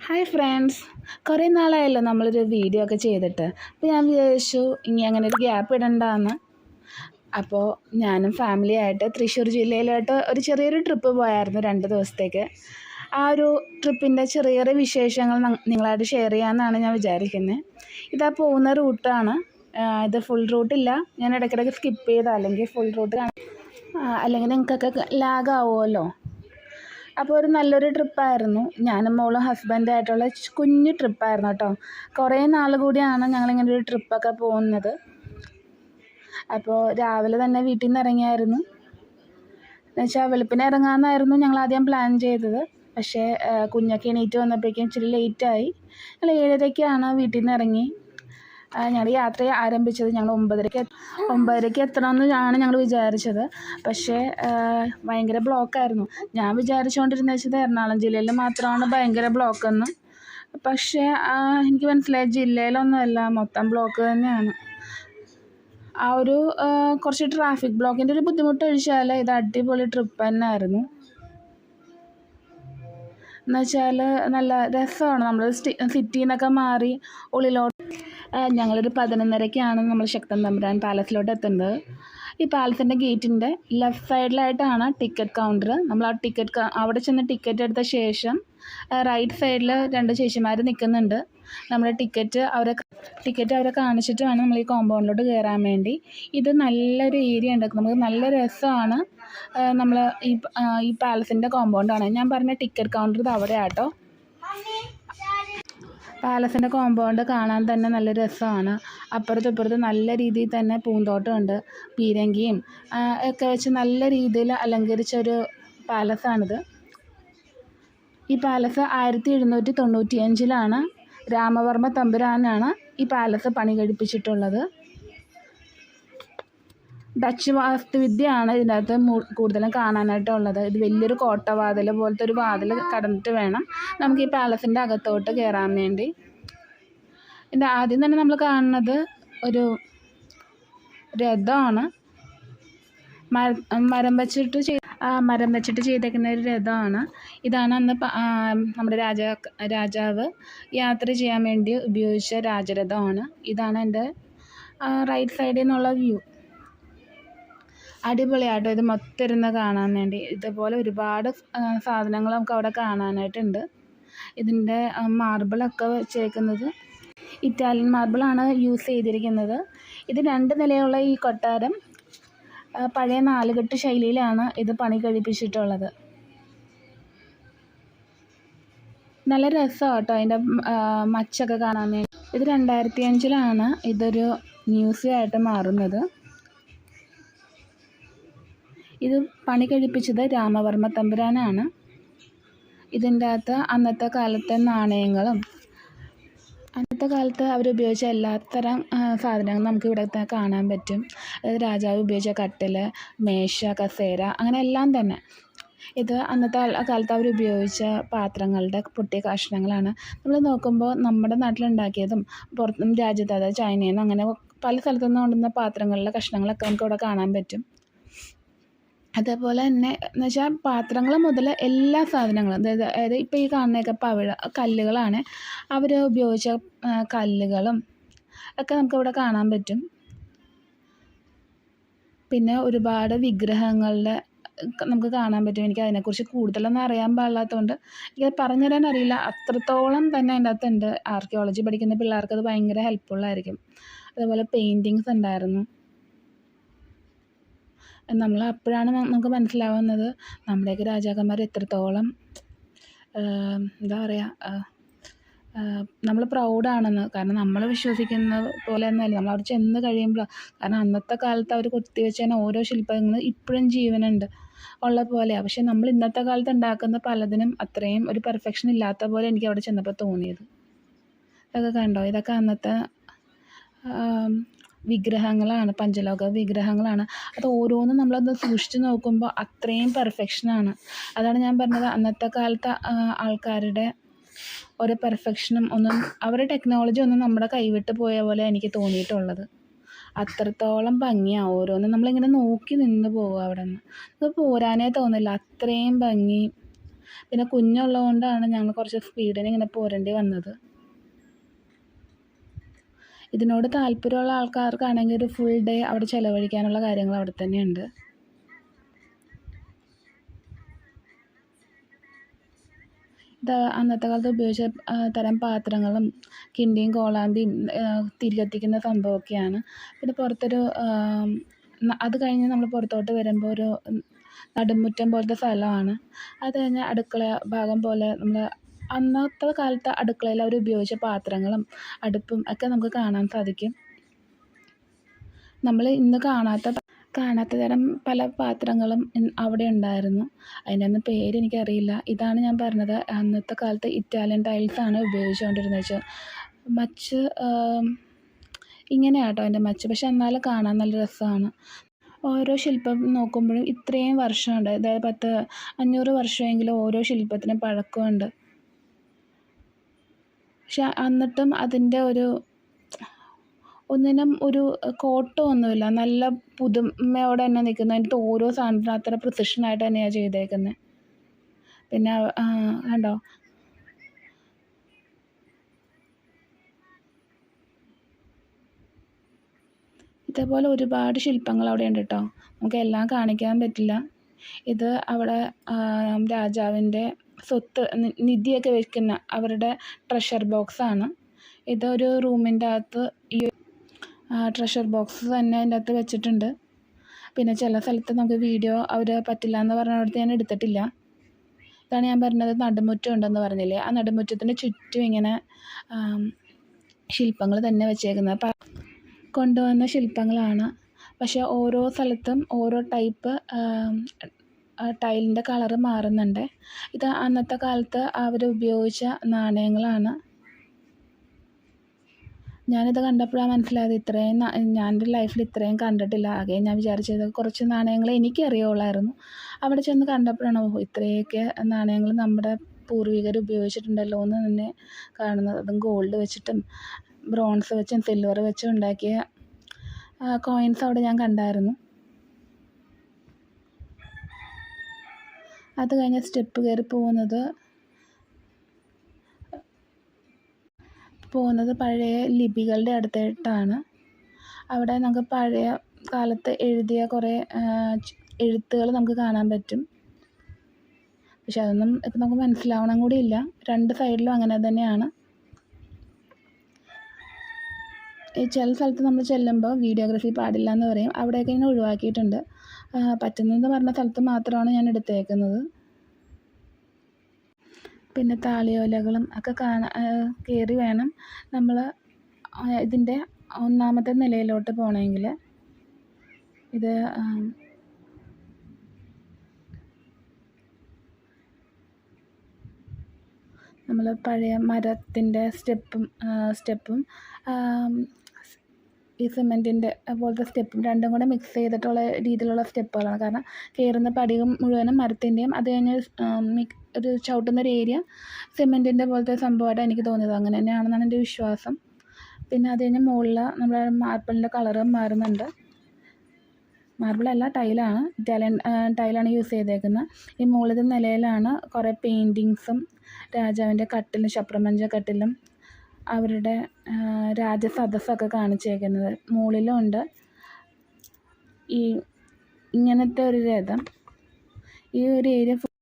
Hi friends, കുറേ നാളായല്ലോ നമ്മളൊരു video ഒക്കെ ചെയ്തിട്ട്. അപ്പോൾ ഞാൻ വിചാരിച്ചു ഇനി അങ്ങനെ ഒരു ഗ്യാപ്പ് ഇടണ്ടെന്ന്. അപ്പോൾ ഞാനും ഫാമിലി ആയിട്ട് തൃശ്ശൂർ ജില്ലയിലോട്ട് ഒരു ചെറിയൊരു ട്രിപ്പ് പോയായിരുന്നു 2 ദിവസത്തേക്ക്. ആ ഒരു ട്രിപ്പിൻ്റെ ചെറിയ ചെറിയ വിശേഷങ്ങൾ നിങ്ങളായിട്ട് ഷെയർ ചെയ്യാമെന്നാണ് ഞാൻ വിചാരിക്കുന്നത്. ഇതാ പോകുന്ന റൂട്ടാണ്. ഇത് ഫുൾ റൂട്ടില്ല, ഞാൻ ഇടയ്ക്കിടയ്ക്ക് സ്കിപ്പ് ചെയ്താൽ അല്ലെങ്കിൽ ഫുൾ റൂട്ട് അല്ലെങ്കിൽ നിങ്ങൾക്കൊക്കെ ലാഗ് ആവുമല്ലോ. അപ്പോൾ ഒരു നല്ലൊരു ട്രിപ്പായിരുന്നു. ഞാനും മോളും ഹസ്ബൻഡായിട്ടുള്ള കുഞ്ഞു ട്രിപ്പായിരുന്നു കേട്ടോ. കുറേ നാൾ കൂടിയാണ് ഞങ്ങളിങ്ങനെ ഒരു ട്രിപ്പൊക്കെ പോകുന്നത്. അപ്പോൾ രാവിലെ തന്നെ വീട്ടിൽ നിന്ന് ഇറങ്ങിയായിരുന്നു. എന്നുവെച്ചാൽ വെളുപ്പിനെ ഇറങ്ങാമെന്നായിരുന്നു ഞങ്ങൾ ആദ്യം പ്ലാൻ ചെയ്തത്. പക്ഷേ കുഞ്ഞൊക്കെ എണീറ്റ് വന്നപ്പോഴേക്കും ഇച്ചിരി ലേറ്റായി. ഞങ്ങൾ 7:30-ക്കാണ് വീട്ടിൽ നിന്ന് ഇറങ്ങി. ഞങ്ങൾ യാത്ര ആരംഭിച്ചത് ഞങ്ങൾ 9:30-ക്ക് എത്തണമെന്നാണ് ഞങ്ങൾ വിചാരിച്ചത്. പക്ഷേ ഭയങ്കര ബ്ലോക്കായിരുന്നു. ഞാൻ വിചാരിച്ചുകൊണ്ടിരുന്നത് വെച്ചത് എറണാകുളം ജില്ലയിൽ മാത്രമാണ് ഭയങ്കര ബ്ലോക്കെന്ന്. പക്ഷേ എനിക്ക് മനസ്സിലായി ജില്ലയിലൊന്നുമല്ല, മൊത്തം ബ്ലോക്ക് തന്നെയാണ്. ആ ഒരു കുറച്ച് ട്രാഫിക് ബ്ലോക്കിൻ്റെ ഒരു ബുദ്ധിമുട്ട് ഒഴിച്ചാൽ ഇത് അടിപൊളി ട്രിപ്പ് തന്നെ ആയിരുന്നു. എന്നുവെച്ചാൽ നല്ല രസമാണ്. നമ്മൾ സിറ്റിയിൽ നിന്നൊക്കെ മാറി ഉള്ളിലോട്ട് ഞങ്ങളൊരു 11:30-ക്കാണ് നമ്മൾ ശക്തൻ തമ്പുരാൻ പാലസിലോട്ട് എത്തുന്നത്. ഈ പാലസിൻ്റെ ഗേറ്റിൻ്റെ ലെഫ്റ്റ് സൈഡിലായിട്ടാണ് ടിക്കറ്റ് കൗണ്ടർ. നമ്മൾ ആ അവിടെ ചെന്ന് ടിക്കറ്റ് എടുത്ത ശേഷം റൈറ്റ് സൈഡിൽ 2 ചേച്ചിമാർ നിൽക്കുന്നുണ്ട്. നമ്മുടെ ടിക്കറ്റ് അവരെ കാണിച്ചിട്ട് വേണം നമ്മൾ ഈ കോമ്പൗണ്ടിലോട്ട് കയറാൻ വേണ്ടി. ഇത് നല്ലൊരു ഏരിയ ഉണ്ട്, നമുക്ക് നല്ല രസമാണ്. നമ്മൾ ഈ പാലസിൻ്റെ കോമ്പൗണ്ടാണ് ഞാൻ പറഞ്ഞ ടിക്കറ്റ് കൗണ്ടർ. ഇത് അവിടെയാട്ടോ. പാലസിൻ്റെ കോമ്പൗണ്ട് കാണാൻ തന്നെ നല്ല രസമാണ്. അപ്പുറത്തും ഇപ്പുറത്തും നല്ല രീതിയിൽ തന്നെ പൂന്തോട്ടമുണ്ട്. പീരങ്കിയും ഒക്കെ വെച്ച് നല്ല രീതിയിൽ അലങ്കരിച്ചൊരു പാലസാണിത്. ഈ പാലസ് 1795-ലാണ് രാമവർമ്മ തമ്പുരാനാണ് ഈ പാലസ് പണി കഴിപ്പിച്ചിട്ടുള്ളത്. ഡച്ച് വാസ്തുവിദ്യയാണ് ഇതിനകത്ത് കൂടുതലും കാണാനായിട്ടുള്ളത്. ഇത് വലിയൊരു കോട്ടവാതിൽ പോലത്തെ ഒരു വാതിൽ കടന്നിട്ട് വേണം നമുക്ക് ഈ പാലസിൻ്റെ അകത്തോട്ട് കയറാൻ വേണ്ടി. ഇത് ആദ്യം തന്നെ നമ്മൾ കാണുന്നത് ഒരു രഥമാണ്. മരം വെച്ചിട്ട് ചെയ്തേക്കുന്ന ഒരു രഥമാണ്. ഇതാണ് അന്ന് നമ്മുടെ രാജാവ് യാത്ര ചെയ്യാൻ വേണ്ടി ഉപയോഗിച്ച രാജരഥമാണ്. ഇതാണ് എൻ്റെ റൈറ്റ് സൈഡിൽ നിന്നുള്ള വ്യൂ. അടിപൊളിയാട്ടോ ഇത് മൊത്തം ഇരുന്ന് കാണാൻ വേണ്ടി. ഇതുപോലെ ഒരുപാട് സാധനങ്ങൾ നമുക്ക് അവിടെ കാണാനായിട്ടുണ്ട്. ഇതിൻ്റെ മാർബിളൊക്കെ വെച്ചേക്കുന്നത് ഇറ്റാലിയൻ മാർബിളാണ് യൂസ് ചെയ്തിരിക്കുന്നത്. ഇത് 2 നിലയുള്ള ഈ കൊട്ടാരം പഴയ 4-കെട്ട് ശൈലിയിലാണ് ഇത് പണി കഴിപ്പിച്ചിട്ടുള്ളത്. നല്ല രസമാണ് കേട്ടോ അതിൻ്റെ മച്ചൊക്കെ കാണാൻ വേണ്ടി. ഇത് 2005-ലാണ് ഇതൊരു മ്യൂസിയമായിട്ട് മാറുന്നത്. ഇത് പണി കഴിപ്പിച്ചത് രാമവർമ്മ തമ്പുരാനാണ്. ഇതിൻ്റെ അകത്ത് അന്നത്തെ കാലത്തെ നാണയങ്ങളും അന്നത്തെ കാലത്ത് അവരുപയോഗിച്ച എല്ലാത്തരം സാധനങ്ങളും നമുക്ക് ഇവിടെ കാണാൻ പറ്റും. അതായത് രാജാവ് ഉപയോഗിച്ച കട്ടിൽ, മേശ, കസേര, അങ്ങനെ എല്ലാം തന്നെ. ഇത് അന്നത്തെ കാലത്ത് അവരുപയോഗിച്ച പാത്രങ്ങളുടെ പൊട്ടിയ കഷ്ണങ്ങളാണ്. നമ്മൾ നോക്കുമ്പോൾ നമ്മുടെ നാട്ടിലുണ്ടാക്കിയതും പുറത്തും രാജ്യത്ത്, അതായത് ചൈനയിൽ നിന്ന് അങ്ങനെ പല സ്ഥലത്തുനിന്ന് കൊണ്ടുവന്ന പാത്രങ്ങളിലെ കഷ്ണങ്ങളൊക്കെ നമുക്ക് ഇവിടെ കാണാൻ പറ്റും. അതേപോലെ തന്നെ എന്ന് വെച്ചാൽ പാത്രങ്ങൾ മുതൽ എല്ലാ സാധനങ്ങളും, അതായത് ഇപ്പോൾ ഈ കാണുന്നതൊക്കെ കല്ലുകളാണ്. അവർ ഉപയോഗിച്ച കല്ലുകളും ഒക്കെ നമുക്കിവിടെ കാണാൻ പറ്റും. പിന്നെ ഒരുപാട് വിഗ്രഹങ്ങളുടെ നമുക്ക് കാണാൻ പറ്റും. എനിക്ക് അതിനെക്കുറിച്ച് കൂടുതലൊന്നും അറിയാൻ പാടില്ലാത്തതുകൊണ്ട് എനിക്ക് പറഞ്ഞുതരാൻ അറിയില്ല. അത്രത്തോളം തന്നെ അതിൻ്റെ അകത്തുണ്ട്. ആർക്കിയോളജി പഠിക്കുന്ന പിള്ളേർക്ക് അത് ഭയങ്കര ഹെൽപ്ഫുള്ളായിരിക്കും. അതുപോലെ പെയിൻറ്റിങ്സ് ഉണ്ടായിരുന്നു. നമ്മൾ അപ്പോഴാണ് നമുക്ക് മനസ്സിലാവുന്നത് നമ്മുടെയൊക്കെ രാജാക്കന്മാർ എത്രത്തോളം എന്താ പറയുക, നമ്മൾ പ്രൗഡാണെന്ന്. കാരണം നമ്മൾ വിശ്വസിക്കുന്ന പോലെ ഒന്നുമല്ല, നമ്മൾ അവിടെ ചെന്ന് കഴിയുമ്പോൾ. കാരണം അന്നത്തെ കാലത്ത് അവർ കൊത്തിവെച്ച ഓരോ ശില്പങ്ങളും ഇപ്പോഴും ജീവനുണ്ട് ഉള്ള പോലെയാണ്. പക്ഷെ നമ്മൾ ഇന്നത്തെ കാലത്ത് ഉണ്ടാക്കുന്ന പലതിനും അത്രയും ഒരു പെർഫെക്ഷൻ ഇല്ലാത്ത പോലെ എനിക്ക് അവിടെ ചെന്നപ്പോൾ തോന്നിയത്. ഇതൊക്കെ കണ്ടോ, ഇതൊക്കെ അന്നത്തെ വിഗ്രഹങ്ങളാണ്, പഞ്ചലോക വിഗ്രഹങ്ങളാണ്. അത് ഓരോന്നും നമ്മളത് സൂക്ഷിച്ച് നോക്കുമ്പോൾ അത്രയും പെർഫെക്ഷനാണ്. അതാണ് ഞാൻ പറഞ്ഞത്, അന്നത്തെ കാലത്തെ ആൾക്കാരുടെ ഒരു പെർഫെക്ഷനും ഒന്നും, അവരുടെ ടെക്നോളജി ഒന്നും നമ്മുടെ കൈവിട്ട് പോയ പോലെ എനിക്ക് തോന്നിയിട്ടുള്ളത്. അത്രത്തോളം ഭംഗിയാണ് ഓരോന്നും. നമ്മളിങ്ങനെ നോക്കി നിന്ന് പോകുക അവിടെ നിന്ന്. അത് പോരാനേ തോന്നില്ല, അത്രയും ഭംഗി. പിന്നെ കുഞ്ഞുള്ളതുകൊണ്ടാണ് ഞങ്ങൾ കുറച്ച് സ്പീഡിന് ഇങ്ങനെ പോരേണ്ടി വന്നത്. ഇതിനോട് താല്പര്യമുള്ള ആൾക്കാർക്കാണെങ്കിൽ ഒരു ഫുൾ ഡേ അവിടെ ചിലവഴിക്കാനുള്ള കാര്യങ്ങൾ അവിടെ തന്നെയുണ്ട്. ഇത് അന്നത്തെ കാലത്ത് ഉപയോഗിച്ച തരം പാത്രങ്ങളും കിണ്ടിയും കോളാമ്പിയും തിരി കത്തിക്കുന്ന സംഭവമൊക്കെയാണ്. പിന്നെ പുറത്തൊരു അത് കഴിഞ്ഞ് നമ്മൾ പുറത്തോട്ട് വരുമ്പോൾ ഒരു നടുമുറ്റം പോലത്തെ സ്ഥലമാണ്. അത് കഴിഞ്ഞ് അടുക്കള ഭാഗം പോലെ നമ്മൾ അന്നത്തെ കാലത്ത് അടുക്കളയിൽ അവർ ഉപയോഗിച്ച പാത്രങ്ങളും അടുപ്പും ഒക്കെ നമുക്ക് കാണാൻ സാധിക്കും. നമ്മൾ ഇന്ന് കാണാത്ത തരം പല പാത്രങ്ങളും അവിടെ ഉണ്ടായിരുന്നു. അതിൻ്റെ ഒന്നും പേരെനിക്കറിയില്ല. ഇതാണ് ഞാൻ പറഞ്ഞത്, അന്നത്തെ കാലത്ത് ഇറ്റാലിയൻ ടൈൽസാണ് ഉപയോഗിച്ചുകൊണ്ടിരുന്നത് വെച്ചാൽ മച്ച് ഇങ്ങനെയാട്ടോ അതിൻ്റെ മച്ച്. പക്ഷെ എന്നാലും കാണാൻ നല്ല രസമാണ്. ഓരോ ശില്പം നോക്കുമ്പോഴും ഇത്രയും വർഷമുണ്ട്, അതായത് 500 വർഷമെങ്കിലും ഓരോ ശില്പത്തിനും പഴക്കമുണ്ട്. പക്ഷെ എന്നിട്ടും അതിൻ്റെ ഒന്നിനും ഒരു കോട്ടമൊന്നുമില്ല. നല്ല പുതുമയോടെ തന്നെ നിൽക്കുന്നു. അതിൻ്റെ ഓരോ സാധനത്തിനും അത്ര പ്രിസിഷനായിട്ട് തന്നെയാണ് ചെയ്തേക്കുന്നത്. പിന്നെ കണ്ടോ, ഇതേപോലെ ഒരുപാട് ശില്പങ്ങൾ അവിടെ ഉണ്ട് കേട്ടോ. നമുക്ക് എല്ലാം കാണിക്കാൻ പറ്റില്ല. ഇത് അവിടെ രാജാവിൻ്റെ സ്വത്ത് നിധിയൊക്കെ വെക്കുന്ന അവരുടെ ട്രഷർ ബോക്സാണ്. ഇതൊരു റൂമിൻ്റെ അകത്ത് ഈ ട്രഷർ ബോക്സ് തന്നെ അതിൻ്റെ അകത്ത് വെച്ചിട്ടുണ്ട്. പിന്നെ ചില സ്ഥലത്ത് നമുക്ക് വീഡിയോ അവർ പറ്റില്ല എന്ന് പറഞ്ഞിടത്ത് ഞാൻ എടുത്തിട്ടില്ല. ഇതാണ് ഞാൻ പറഞ്ഞത്, നടുമുറ്റം ഉണ്ടെന്ന് പറഞ്ഞില്ലേ, ആ നടുമുറ്റത്തിൻ്റെ ചുറ്റും ഇങ്ങനെ ശില്പങ്ങൾ തന്നെ വെച്ചേക്കുന്നത്. കൊണ്ടുവന്ന ശില്പങ്ങളാണ്. പക്ഷേ ഓരോ സ്ഥലത്തും ഓരോ ടൈപ്പ് ടൈലിൻ്റെ കളറ് മാറുന്നുണ്ട്. ഇത് അന്നത്തെ കാലത്ത് അവർ ഉപയോഗിച്ച നാണയങ്ങളാണ്. ഞാനിത് കണ്ടപ്പോഴാണ് മനസ്സിലായത്, ഇത്രയും ഞാൻ എൻ്റെ ലൈഫിൽ ഇത്രയും കണ്ടിട്ടില്ല. ആകെ ഞാൻ വിചാരിച്ചത് കുറച്ച് നാണയങ്ങളെ എനിക്കറിയുള്ളായിരുന്നു. അവിടെ ചെന്ന് കണ്ടപ്പോഴാണ് ഇത്രയൊക്കെ നാണയങ്ങൾ നമ്മുടെ പൂർവികർ ഉപയോഗിച്ചിട്ടുണ്ടല്ലോ എന്ന് തന്നെ കാണുന്നത്. അതും ഗോൾഡ് വെച്ചിട്ടും ബ്രോൺസ് വെച്ചും സിൽവർ വെച്ചും ഉണ്ടാക്കിയ കോയിൻസ് അവിടെ ഞാൻ കണ്ടായിരുന്നു. അത് കഴിഞ്ഞ് സ്റ്റെപ്പ് കയറി പോകുന്നത് പഴയ ലിപികളുടെ അടുത്തായിട്ടാണ്. അവിടെ നമുക്ക് പഴയ കാലത്ത് എഴുതിയ കുറേ എഴുത്തുകൾ നമുക്ക് കാണാൻ പറ്റും. പക്ഷെ അതൊന്നും ഇപ്പം നമുക്ക് മനസ്സിലാവണം കൂടി ഇല്ല. രണ്ട് സൈഡിലും അങ്ങനെ തന്നെയാണ്. ചില സ്ഥലത്ത് നമ്മൾ ചെല്ലുമ്പോൾ വീഡിയോഗ്രാഫി പാടില്ല എന്ന് പറയും. അവിടെയൊക്കെ ഇങ്ങനെ ഒഴിവാക്കിയിട്ടുണ്ട്. പറ്റുന്നതെന്ന് പറഞ്ഞ സ്ഥലത്ത് മാത്രമാണ് ഞാൻ എടുത്തേക്കുന്നത്. പിന്നെ താളിയോലകളും ഒക്കെ കയറി വേണം നമ്മൾ ഇതിൻ്റെ 1ാമത്തെ നിലയിലോട്ട് പോകണമെങ്കിൽ. ഇത് നമ്മൾ പഴയ മരത്തിൻ്റെ സ്റ്റെപ്പും ഈ സിമെൻറ്റിൻ്റെ പോലത്തെ സ്റ്റെപ്പും രണ്ടും കൂടെ മിക്സ് ചെയ്തിട്ടുള്ള രീതിയിലുള്ള സ്റ്റെപ്പുകളാണ്. കാരണം കയറുന്ന പടിയും മുഴുവനും മരത്തിൻ്റെയും, അത് കഴിഞ്ഞ് ഒരു ചവിട്ടുന്നൊരു ഏരിയ സിമെൻറ്റിൻ്റെ പോലത്തെ സംഭവമായിട്ടാണ് എനിക്ക് തോന്നിയത്. അങ്ങനെ തന്നെയാണെന്നാണ് എൻ്റെ വിശ്വാസം. പിന്നെ അത് കഴിഞ്ഞ് മുകളിൽ നമ്മുടെ മാർബിളിൻ്റെ കളറ് മാറുന്നുണ്ട്. മാർബിളല്ല, ടൈലാണ്. ഇറ്റാലിയൻ ടൈലാണ് യൂസ് ചെയ്തേക്കുന്നത്. ഈ മുകളിലത്തെ നിലയിലാണ് കുറേ പെയിൻറ്റിങ്സും രാജാവിൻ്റെ കട്ടിലും ശപ്രമഞ്ച കട്ടിലും അവരുടെ രാജസദസ്സൊക്കെ കാണിച്ചേക്കുന്നത്. മുകളിലും ഉണ്ട് ഈ ഇങ്ങനത്തെ ഒരു രഥം. ഈ ഒരു ഏരിയ